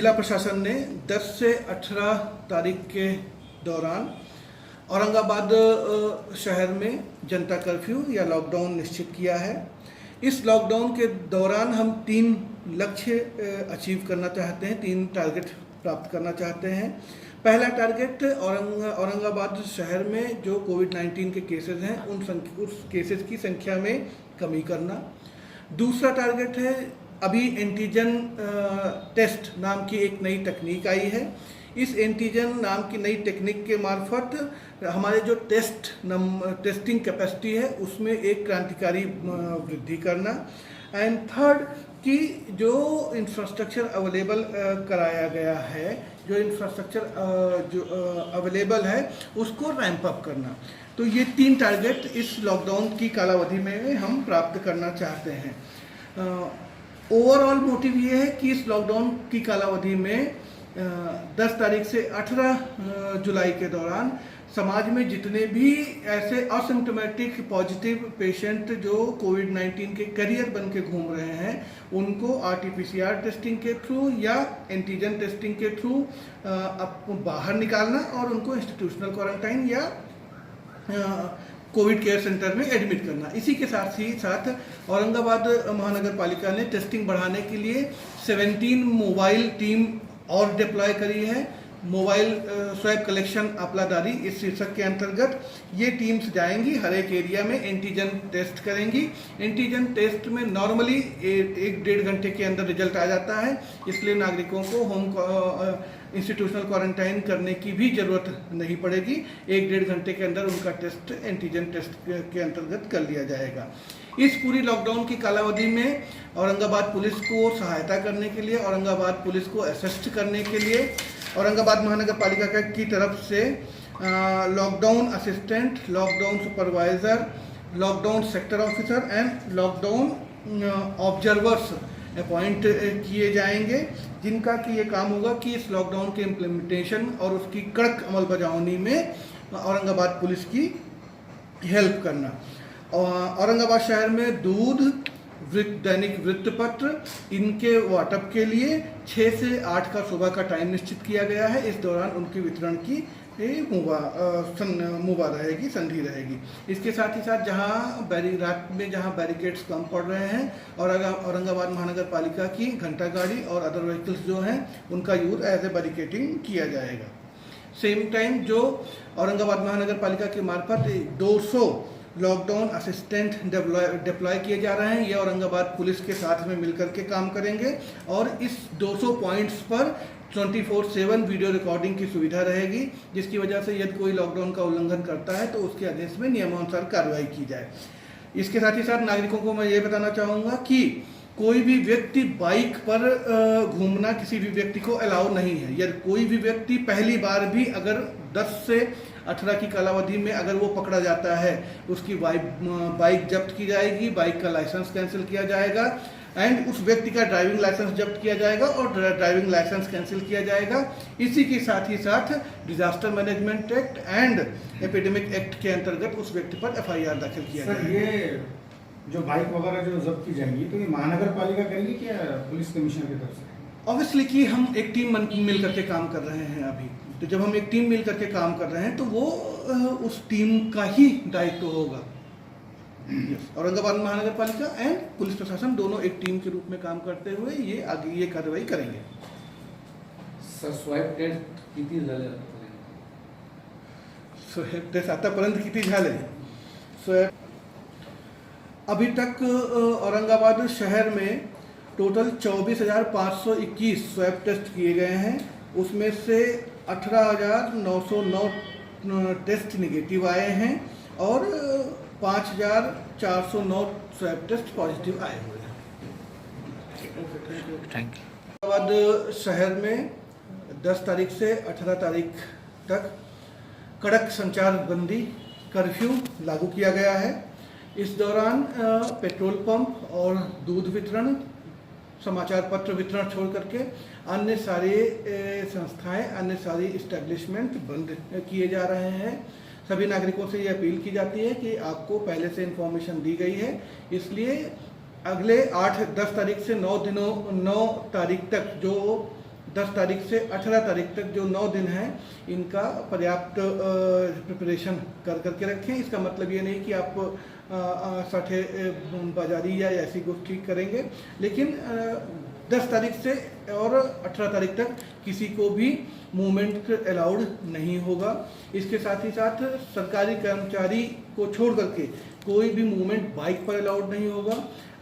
जिला प्रशासन ने 10 से 18 तारीख के दौरान औरंगाबाद शहर में जनता कर्फ्यू या लॉकडाउन निश्चित किया है। इस लॉकडाउन के दौरान हम 3 लक्ष्य अचीव करना चाहते हैं, 3 टारगेट प्राप्त करना चाहते हैं। पहला टारगेट औरंगाबाद शहर में जो कोविड-19 के केसेस हैं उस केसेस की संख्या में कमी करना। दूसरा टारगेट है, अभी एंटीजन टेस्ट नाम की एक नई तकनीक आई है। इस एंटीजन नाम की नई टेक्निक के मार्फत हमारे जो टेस्टिंग कैपेसिटी है उसमें एक क्रांतिकारी वृद्धि करना। एंड थर्ड कि जो इंफ्रास्ट्रक्चर अवेलेबल कराया गया है, जो इंफ्रास्ट्रक्चर जो अवेलेबल है उसको रैंप अप करना। तो ये 3 टारगेट इस लॉकडाउन की कालावधि में हम प्राप्त करना चाहते हैं। ओवरऑल मोटिव ये है कि इस लॉकडाउन की कालावधि में 10 तारीख से 18 जुलाई के दौरान समाज में जितने भी ऐसे असिम्प्टोमेटिक पॉजिटिव पेशेंट जो कोविड-19 के कैरियर बन के घूम रहे हैं उनको RT-PCR टेस्टिंग के थ्रू या एंटीजन टेस्टिंग के थ्रू बाहर निकालना और उनको इंस्टीट्यूशनल क्वारंटाइन या कोविड केयर सेंटर में एडमिट करना। इसी के साथ ही साथ औरंगाबाद महानगर पालिका ने टेस्टिंग बढ़ाने के लिए 17 मोबाइल टीम और डिप्लॉय करी है। मोबाइल स्वैब कलेक्शन आपलादारी इस शीर्षक के अंतर्गत ये टीम्स जाएंगी, हर एक एरिया में एंटीजन टेस्ट करेंगी। एंटीजन टेस्ट में नॉर्मली 1-1.5 घंटे के अंदर रिजल्ट आ जाता है, इसलिए नागरिकों को होम इंस्टीट्यूशनल क्वारंटाइन करने की भी ज़रूरत नहीं पड़ेगी। 1-1.5 घंटे के अंदर उनका टेस्ट एंटीजन टेस्ट के अंतर्गत कर लिया जाएगा। इस पूरी लॉकडाउन की कालावधि में औरंगाबाद पुलिस को सहायता करने के लिए, औरंगाबाद पुलिस को असिस्ट करने के लिए औरंगाबाद महानगर पालिका की तरफ से lockdown assistant, lockdown supervisor, lockdown sector officer and lockdown observers appoint किए जाएंगे, जिनका कि ये काम होगा कि इस लॉकडाउन के इम्प्लीमेंटेशन और उसकी कड़क अमल बजावनी में औरंगाबाद पुलिस की हेल्प करना। औरंगाबाद शहर में दूध, दैनिक वृत्तपत्र इनके वाटअप के लिए 6 से 8 का सुबह का टाइम निश्चित किया गया है। इस दौरान उनके वितरण की मुबा रहेगी, संधि रहेगी। इसके साथ ही साथ जहां रात में जहां बैरिकेड्स कम पड़ रहे हैं और औरंगाबाद महानगर पालिका की घंटा गाड़ी और अदर व्हीकल्स जो हैं उनका यूज एज ए बैरिकेडिंग किया जाएगा। सेम टाइम जो औरंगाबाद महानगर पालिका के मार्फत 200 लॉकडाउन असिस्टेंट डिप्लॉय किए जा रहे हैं, ये औरंगाबाद पुलिस के साथ में मिलकर के काम करेंगे और इस 200 पॉइंट्स पर 24/7 वीडियो रिकॉर्डिंग की सुविधा रहेगी, जिसकी वजह से यदि कोई लॉकडाउन का उल्लंघन करता है तो उसके आदेश में नियमानुसार कार्रवाई की जाए। इसके साथ ही साथ नागरिकों को मैं ये बताना चाहूँगा कि कोई भी व्यक्ति बाइक पर घूमना किसी भी व्यक्ति को अलाउ नहीं है। यदि कोई भी व्यक्ति पहली बार भी अगर 10 से 18 की कालावधि में अगर वो पकड़ा जाता है उसकी बाइक जब्त की जाएगी, बाइक का लाइसेंस कैंसिल किया जाएगा एंड उस व्यक्ति का ड्राइविंग लाइसेंस जब्त किया जाएगा और ड्राइविंग लाइसेंस कैंसिल किया जाएगा। इसी के साथ ही साथ disaster management act and epidemic act के अंतर्गत उस व्यक्ति पर FIR दाखिल किया जाएगा। ये जो बाइक वगैरह जो जब्त की जाएंगी तो ये महानगर पालिका करेगी क्या पुलिस कमिश्नर की तरफ से? ऑब्वियसली कि हम एक टीम मिल करके काम कर रहे हैं अभी, तो जब हम एक टीम मिल करके काम कर रहे हैं तो वो उस टीम का ही दायित्व होगा। औरंगाबाद महानगर पालिका एंड पुलिस प्रशासन दोनों एक टीम के रूप में काम करते हुए ये आगे ये कार्रवाई करेंगे। सर स्वॅब टेस्ट किती झाले? स्वॅब टेस्ट आतापर्यंत किती झाले? स्वॅब अभी तक औरंगाबाद शहर में टोटल 24,521 स्वैब टेस्ट किए गए हैं, उसमें से 18,909 टेस्ट निगेटिव आए हैं और 5,409 स्वैब टेस्ट पॉजिटिव आए हुए हैं। Thank you. औरंगाबाद शहर में 10 तारीख से 18 तारीख तक कड़क संचार बंदी कर्फ्यू लागू किया गया है। इस दौरान पेट्रोल पंप और दूध वितरण, समाचार पत्र वितरण छोड़ करके अन्य सारे संस्थाएं, अन्य सारी इस्टेब्लिशमेंट बंद किए जा रहे हैं। सभी नागरिकों से ये अपील की जाती है कि आपको पहले से इन्फॉर्मेशन दी गई है, इसलिए अगले 8-10 तारीख से 9 तारीख तक जो 10 तारीख से 18 तारीख तक जो 9 दिन हैं इनका पर्याप्त प्रिपरेशन करके रखें। इसका मतलब ये नहीं कि आप साठे बाजारी या ऐसी गोष्ठी करेंगे, लेकिन 10 तारीख से और 18 तारीख तक किसी को भी मूवमेंट अलाउड नहीं होगा। इसके साथ ही साथ सरकारी कर्मचारी को छोड़ करके कोई भी मूवमेंट बाइक पर अलाउड नहीं होगा।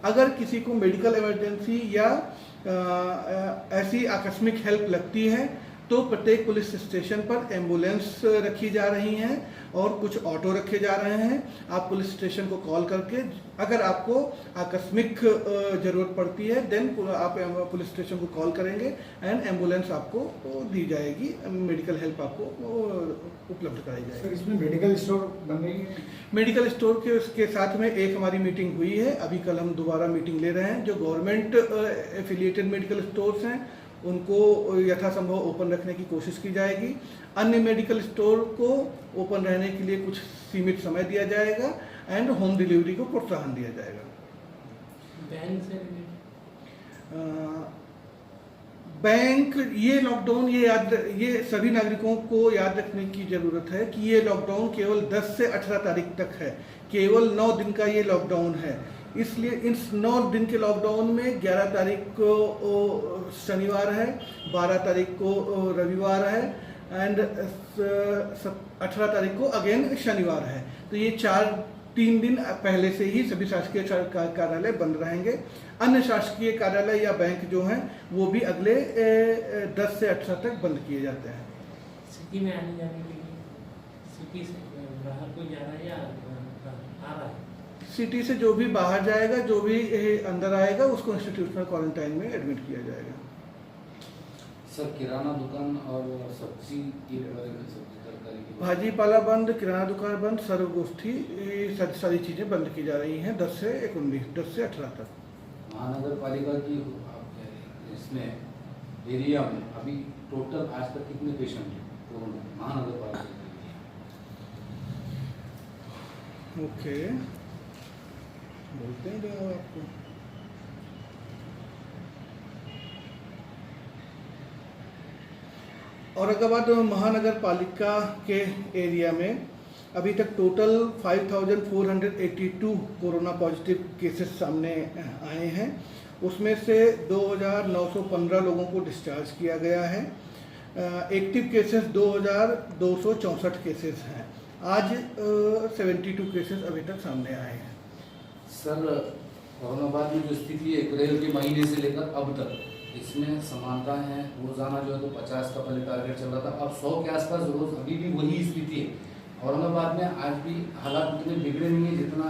अगर किसी को मेडिकल इमरजेंसी या ऐसी आकस्मिक हेल्प लगती है तो प्रत्येक पुलिस स्टेशन पर एम्बुलेंस रखी जा रही हैं और कुछ ऑटो रखे जा रहे हैं। आप पुलिस स्टेशन को कॉल करके अगर आपको आकस्मिक ज़रूरत पड़ती है देन आप पुलिस स्टेशन को कॉल करेंगे एंड एम्बुलेंस आपको दी जाएगी, मेडिकल हेल्प आपको उपलब्ध कराई जाएगी। सर, इसमें मेडिकल स्टोर बन रही है? मेडिकल स्टोर के साथ में एक हमारी मीटिंग हुई है, अभी कल हम दोबारा मीटिंग ले रहे हैं। जो गवर्नमेंट एफिलिएटेड मेडिकल स्टोर्स हैं उनको यथासंभव ओपन रखने की कोशिश की जाएगी। अन्य मेडिकल स्टोर को ओपन रहने के लिए कुछ सीमित समय दिया जाएगा एंड होम डिलीवरी को प्रोत्साहन दिया जाएगा। बैंक ये लॉकडाउन ये सभी नागरिकों को याद रखने की ज़रूरत है कि ये लॉकडाउन केवल 10 से 18 तारीख तक है, केवल 9 दिन का ये लॉकडाउन है। इसलिए इस 9 दिन के लॉकडाउन में 11 तारीख को शनिवार है, 12 तारीख को रविवार है एंड 18 तारीख को अगेन शनिवार है। तो ये 3 दिन पहले से ही सभी शासकीय कार्यालय बंद रहेंगे। अन्य शासकीय कार्यालय या बैंक जो हैं वो भी अगले 10 से 18 तक बंद किए जाते हैं। सिटी में आने जाने के लिए सिटी से बाहर कोई जा रहा है या आ रहा है? सिटी से जो भी बाहर जाएगा, जो भी अंदर आएगा उसको इंस्टीट्यूशनल क्वारंटाइन में एडमिट किया जाएगा। सर, किराना दुकान और सब्जी की तरकारी की भाजी पाला बंद, किराना दुकान बंद, सर्वगोष्ठी सारी चीज़ें बंद की जा रही हैं 10 से 18 तक। महानगर पालिका की इसमें एरिया में अभी टोटल आज तक कितने पेशेंट हैं कोरोना महानगर पालिका? ओके, बोलते हैं आपको। औरंगाबाद महानगर पालिका के एरिया में अभी तक टोटल 5482 कोरोना पॉजिटिव केसेस सामने आए हैं। उसमें से 2915 लोगों को डिस्चार्ज किया गया है। एक्टिव केसेस 2264 केसेस हैं। आज 72 केसेस अभी तक सामने आए हैं। सर, औरंगाबाद में जो स्थिति है अप्रैल के महीने से लेकर अब तक, इसमें समानता है। रोजाना जो है तो 50 का पहले टारगेट चल रहा था, अब 100 के आसपास रोज अभी भी वही स्थिति है। औरंगाबाद में आज भी हालात उतने बिगड़े नहीं है जितना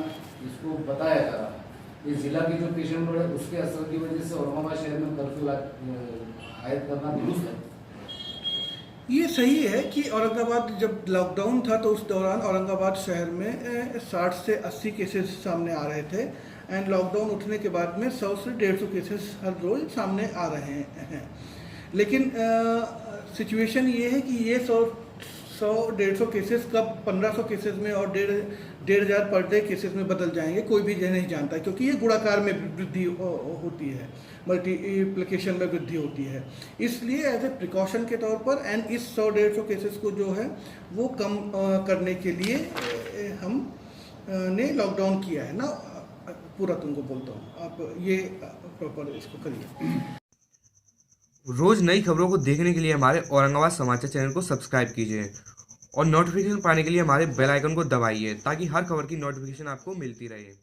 इसको बताया जा रहा है। ये जिला के जो पेशेंट बढ़े उसके असर की वजह से औरंगाबाद शहर में कर्फ्यू आयद करना दुरुस्त है। ये सही है कि औरंगाबाद जब लॉकडाउन था तो उस दौरान औरंगाबाद शहर में 60 से 80 केसेस सामने आ रहे थे एंड लॉकडाउन उठने के बाद में 100 से 150 केसेस हर रोज सामने आ रहे हैं। लेकिन सिचुएशन ये है कि ये 100-150 केसेस कब 1500 केसेस में और 1,500 पर डे केसेस में बदल जाएंगे कोई भी यह नहीं जानता, क्योंकि ये गुणाकार में वृद्धि होती है, मल्टीप्लिकेशन में वृद्धि होती है। इसलिए एज ए प्रिकॉशन के तौर पर एंड इस 100-150 केसेस को जो है वो कम करने के लिए हम ने लॉकडाउन किया है ना। पूरा तुमको बोलता हूँ, आप ये प्रॉपर इसको करिए। रोज नई खबरों को देखने के लिए हमारे औरंगाबाद समाचार चैनल को सब्सक्राइब कीजिए और नोटिफिकेशन पाने के लिए हमारे बेल आइकन को दबाइए ताकि हर खबर की नोटिफिकेशन आपको मिलती रहे।